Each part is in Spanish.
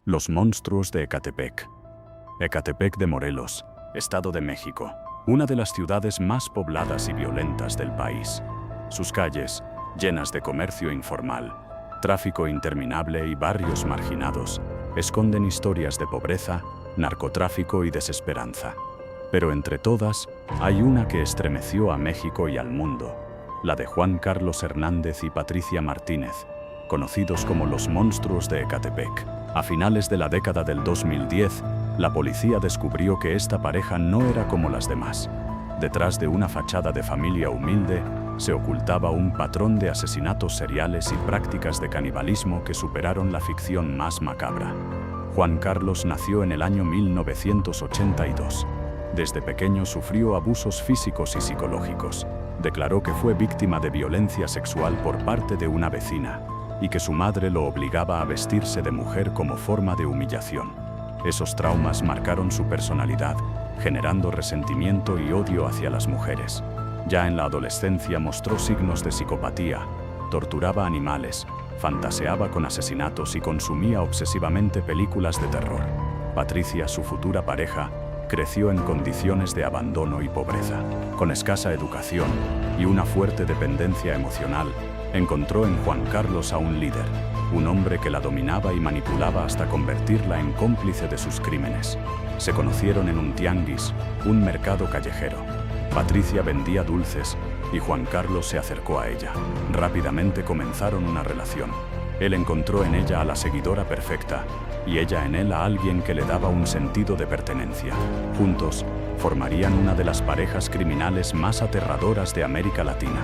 Los monstruos de Ecatepec. Ecatepec de Morelos, Estado de México, una de las ciudades más pobladas y violentas del país. Sus calles, llenas de comercio informal, tráfico interminable y barrios marginados, esconden historias de pobreza, narcotráfico y desesperanza. Pero entre todas, hay una que estremeció a México y al mundo, la de Juan Carlos Hernández y Patricia Martínez, conocidos como los monstruos de Ecatepec. A finales de la década del 2010, la policía descubrió que esta pareja no era como las demás. Detrás de una fachada de familia humilde, se ocultaba un patrón de asesinatos seriales y prácticas de canibalismo que superaron la ficción más macabra. Juan Carlos nació en el año 1982. Desde pequeño sufrió abusos físicos y psicológicos. Declaró que fue víctima de violencia sexual por parte de una vecina y que su madre lo obligaba a vestirse de mujer como forma de humillación. Esos traumas marcaron su personalidad, generando resentimiento y odio hacia las mujeres. Ya en la adolescencia mostró signos de psicopatía, torturaba animales, fantaseaba con asesinatos y consumía obsesivamente películas de terror. Patricia, su futura pareja, creció en condiciones de abandono y pobreza. Con escasa educación y una fuerte dependencia emocional, encontró en Juan Carlos a un líder, un hombre que la dominaba y manipulaba hasta convertirla en cómplice de sus crímenes. Se conocieron en un tianguis, un mercado callejero. Patricia vendía dulces y Juan Carlos se acercó a ella. Rápidamente comenzaron una relación. Él encontró en ella a la seguidora perfecta y ella en él a alguien que le daba un sentido de pertenencia. Juntos, formarían una de las parejas criminales más aterradoras de América Latina.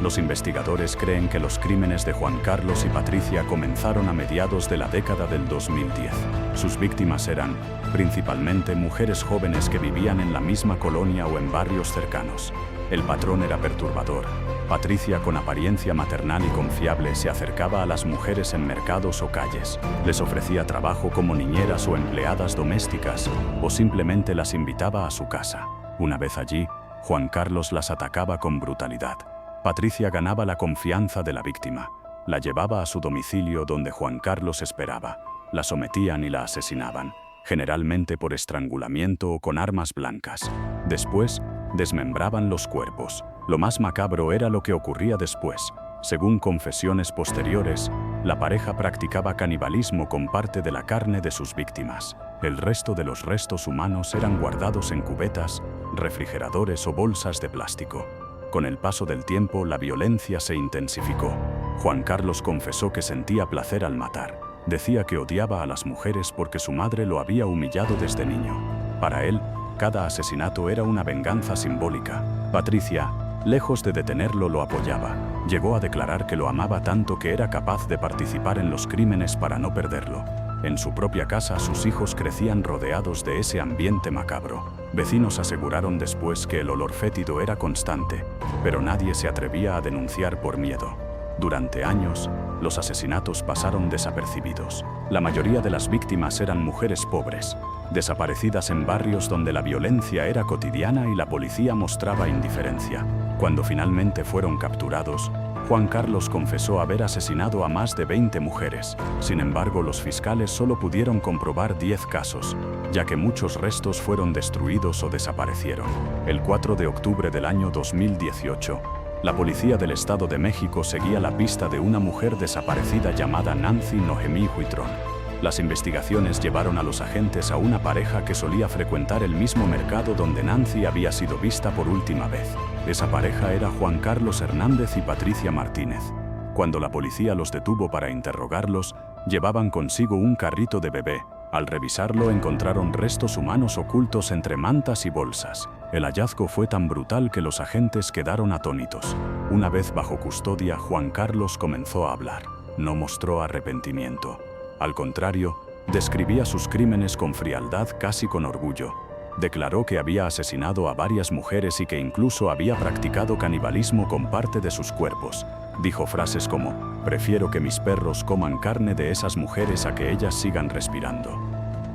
Los investigadores creen que los crímenes de Juan Carlos y Patricia comenzaron a mediados de la década del 2010. Sus víctimas eran, principalmente, mujeres jóvenes que vivían en la misma colonia o en barrios cercanos. El patrón era perturbador. Patricia, con apariencia maternal y confiable, se acercaba a las mujeres en mercados o calles. Les ofrecía trabajo como niñeras o empleadas domésticas, o simplemente las invitaba a su casa. Una vez allí, Juan Carlos las atacaba con brutalidad. Patricia ganaba la confianza de la víctima. La llevaba a su domicilio donde Juan Carlos esperaba. La sometían y la asesinaban, generalmente por estrangulamiento o con armas blancas. Después, desmembraban los cuerpos. Lo más macabro era lo que ocurría después. Según confesiones posteriores, la pareja practicaba canibalismo con parte de la carne de sus víctimas. El resto de los restos humanos eran guardados en cubetas, refrigeradores o bolsas de plástico. Con el paso del tiempo, la violencia se intensificó. Juan Carlos confesó que sentía placer al matar. Decía que odiaba a las mujeres porque su madre lo había humillado desde niño. Para él, cada asesinato era una venganza simbólica. Patricia, lejos de detenerlo, lo apoyaba. Llegó a declarar que lo amaba tanto que era capaz de participar en los crímenes para no perderlo. En su propia casa, sus hijos crecían rodeados de ese ambiente macabro. Vecinos aseguraron después que el olor fétido era constante, pero nadie se atrevía a denunciar por miedo. Durante años, los asesinatos pasaron desapercibidos. La mayoría de las víctimas eran mujeres pobres, desaparecidas en barrios donde la violencia era cotidiana y la policía mostraba indiferencia. Cuando finalmente fueron capturados, Juan Carlos confesó haber asesinado a más de 20 mujeres. Sin embargo, los fiscales solo pudieron comprobar 10 casos, ya que muchos restos fueron destruidos o desaparecieron. El 4 de octubre del año 2018, la policía del Estado de México seguía la pista de una mujer desaparecida llamada Nancy Noemí Huitrón. Las investigaciones llevaron a los agentes a una pareja que solía frecuentar el mismo mercado donde Nancy había sido vista por última vez. Esa pareja era Juan Carlos Hernández y Patricia Martínez. Cuando la policía los detuvo para interrogarlos, llevaban consigo un carrito de bebé. Al revisarlo, encontraron restos humanos ocultos entre mantas y bolsas. El hallazgo fue tan brutal que los agentes quedaron atónitos. Una vez bajo custodia, Juan Carlos comenzó a hablar. No mostró arrepentimiento. Al contrario, describía sus crímenes con frialdad, casi con orgullo. Declaró que había asesinado a varias mujeres y que incluso había practicado canibalismo con parte de sus cuerpos. Dijo frases como: "Prefiero que mis perros coman carne de esas mujeres a que ellas sigan respirando".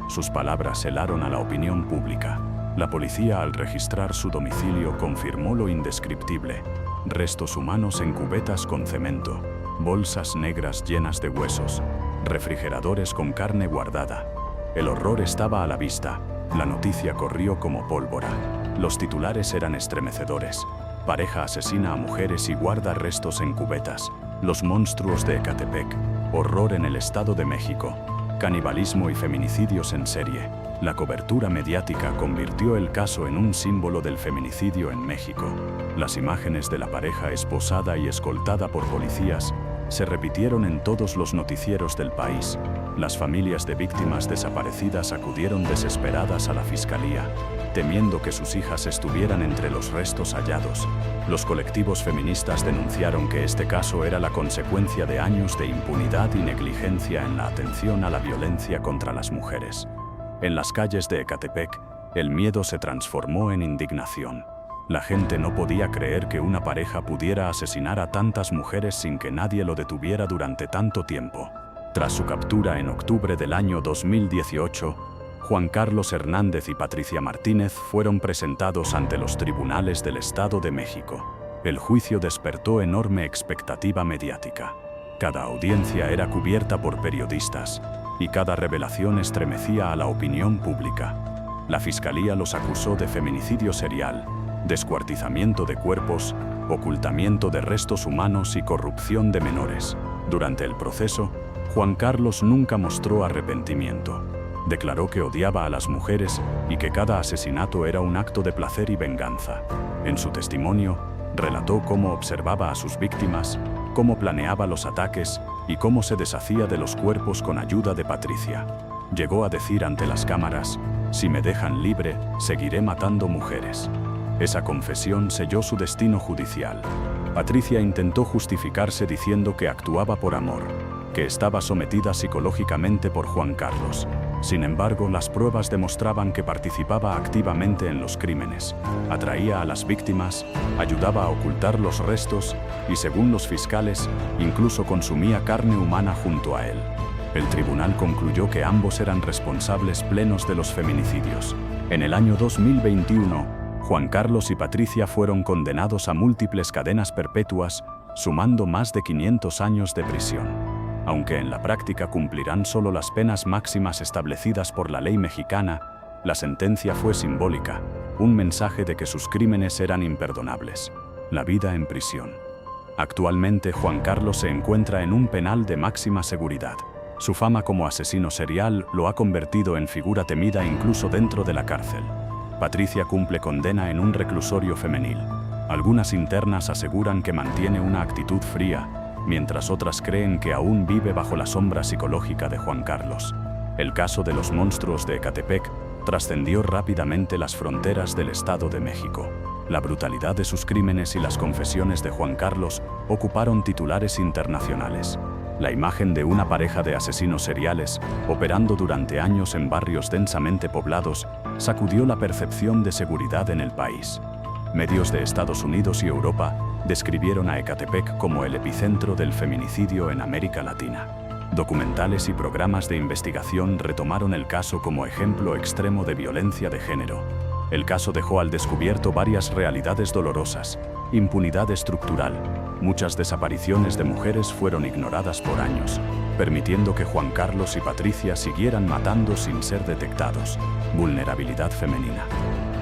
Sus palabras helaron a la opinión pública. La policía, al registrar su domicilio, confirmó lo indescriptible: restos humanos en cubetas con cemento, bolsas negras llenas de huesos, refrigeradores con carne guardada. El horror estaba a la vista. La noticia corrió como pólvora. Los titulares eran estremecedores. Pareja asesina a mujeres y guarda restos en cubetas. Los monstruos de Ecatepec. Horror en el Estado de México. Canibalismo y feminicidios en serie. La cobertura mediática convirtió el caso en un símbolo del feminicidio en México. Las imágenes de la pareja esposada y escoltada por policías se repitieron en todos los noticieros del país. Las familias de víctimas desaparecidas acudieron desesperadas a la fiscalía, temiendo que sus hijas estuvieran entre los restos hallados. Los colectivos feministas denunciaron que este caso era la consecuencia de años de impunidad y negligencia en la atención a la violencia contra las mujeres. En las calles de Ecatepec, el miedo se transformó en indignación. La gente no podía creer que una pareja pudiera asesinar a tantas mujeres sin que nadie lo detuviera durante tanto tiempo. Tras su captura en octubre del año 2018, Juan Carlos Hernández y Patricia Martínez fueron presentados ante los tribunales del Estado de México. El juicio despertó enorme expectativa mediática. Cada audiencia era cubierta por periodistas, y cada revelación estremecía a la opinión pública. La fiscalía los acusó de feminicidio serial, descuartizamiento de cuerpos, ocultamiento de restos humanos y corrupción de menores. Durante el proceso, Juan Carlos nunca mostró arrepentimiento. Declaró que odiaba a las mujeres y que cada asesinato era un acto de placer y venganza. En su testimonio, relató cómo observaba a sus víctimas, cómo planeaba los ataques y cómo se deshacía de los cuerpos con ayuda de Patricia. Llegó a decir ante las cámaras: «Si me dejan libre, seguiré matando mujeres». Esa confesión selló su destino judicial. Patricia intentó justificarse diciendo que actuaba por amor, que estaba sometida psicológicamente por Juan Carlos. Sin embargo, las pruebas demostraban que participaba activamente en los crímenes, atraía a las víctimas, ayudaba a ocultar los restos y, según los fiscales, incluso consumía carne humana junto a él. El tribunal concluyó que ambos eran responsables plenos de los feminicidios. En el año 2021, Juan Carlos y Patricia fueron condenados a múltiples cadenas perpetuas, sumando más de 500 años de prisión. Aunque en la práctica cumplirán solo las penas máximas establecidas por la ley mexicana, la sentencia fue simbólica, un mensaje de que sus crímenes eran imperdonables. La vida en prisión. Actualmente Juan Carlos se encuentra en un penal de máxima seguridad. Su fama como asesino serial lo ha convertido en figura temida incluso dentro de la cárcel. Patricia cumple condena en un reclusorio femenil. Algunas internas aseguran que mantiene una actitud fría, mientras otras creen que aún vive bajo la sombra psicológica de Juan Carlos. El caso de los monstruos de Ecatepec trascendió rápidamente las fronteras del Estado de México. La brutalidad de sus crímenes y las confesiones de Juan Carlos ocuparon titulares internacionales. La imagen de una pareja de asesinos seriales, operando durante años en barrios densamente poblados, sacudió la percepción de seguridad en el país. Medios de Estados Unidos y Europa describieron a Ecatepec como el epicentro del feminicidio en América Latina. Documentales y programas de investigación retomaron el caso como ejemplo extremo de violencia de género. El caso dejó al descubierto varias realidades dolorosas: impunidad estructural. Muchas desapariciones de mujeres fueron ignoradas por años, permitiendo que Juan Carlos y Patricia siguieran matando sin ser detectados. Vulnerabilidad femenina.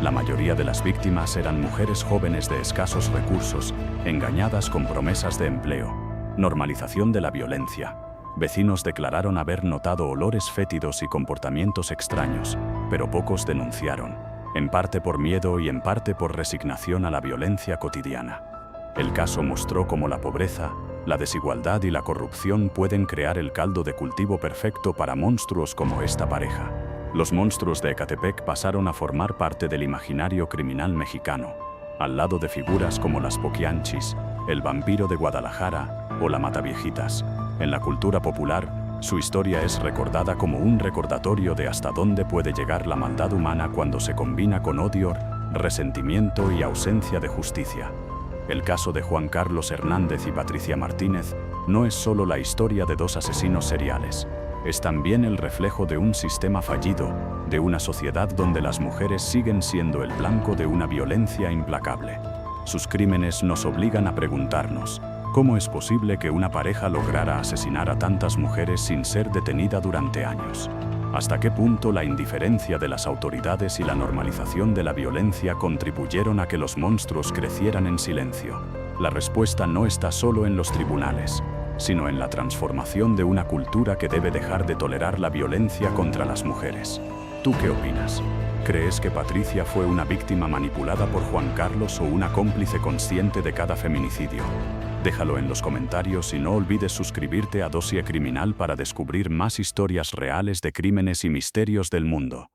La mayoría de las víctimas eran mujeres jóvenes de escasos recursos, engañadas con promesas de empleo. Normalización de la violencia. Vecinos declararon haber notado olores fétidos y comportamientos extraños, pero pocos denunciaron, en parte por miedo y en parte por resignación a la violencia cotidiana. El caso mostró cómo la pobreza, la desigualdad y la corrupción pueden crear el caldo de cultivo perfecto para monstruos como esta pareja. Los monstruos de Ecatepec pasaron a formar parte del imaginario criminal mexicano, al lado de figuras como las Poquianchis, el vampiro de Guadalajara o la Mataviejitas. En la cultura popular, su historia es recordada como un recordatorio de hasta dónde puede llegar la maldad humana cuando se combina con odio, resentimiento y ausencia de justicia. El caso de Juan Carlos Hernández y Patricia Martínez no es solo la historia de dos asesinos seriales, es también el reflejo de un sistema fallido, de una sociedad donde las mujeres siguen siendo el blanco de una violencia implacable. Sus crímenes nos obligan a preguntarnos: ¿Cómo es posible que una pareja lograra asesinar a tantas mujeres sin ser detenida durante años? ¿Hasta qué punto la indiferencia de las autoridades y la normalización de la violencia contribuyeron a que los monstruos crecieran en silencio? La respuesta no está solo en los tribunales, sino en la transformación de una cultura que debe dejar de tolerar la violencia contra las mujeres. ¿Tú qué opinas? ¿Crees que Patricia fue una víctima manipulada por Juan Carlos o una cómplice consciente de cada feminicidio? Déjalo en los comentarios y no olvides suscribirte a Dossier Criminal para descubrir más historias reales de crímenes y misterios del mundo.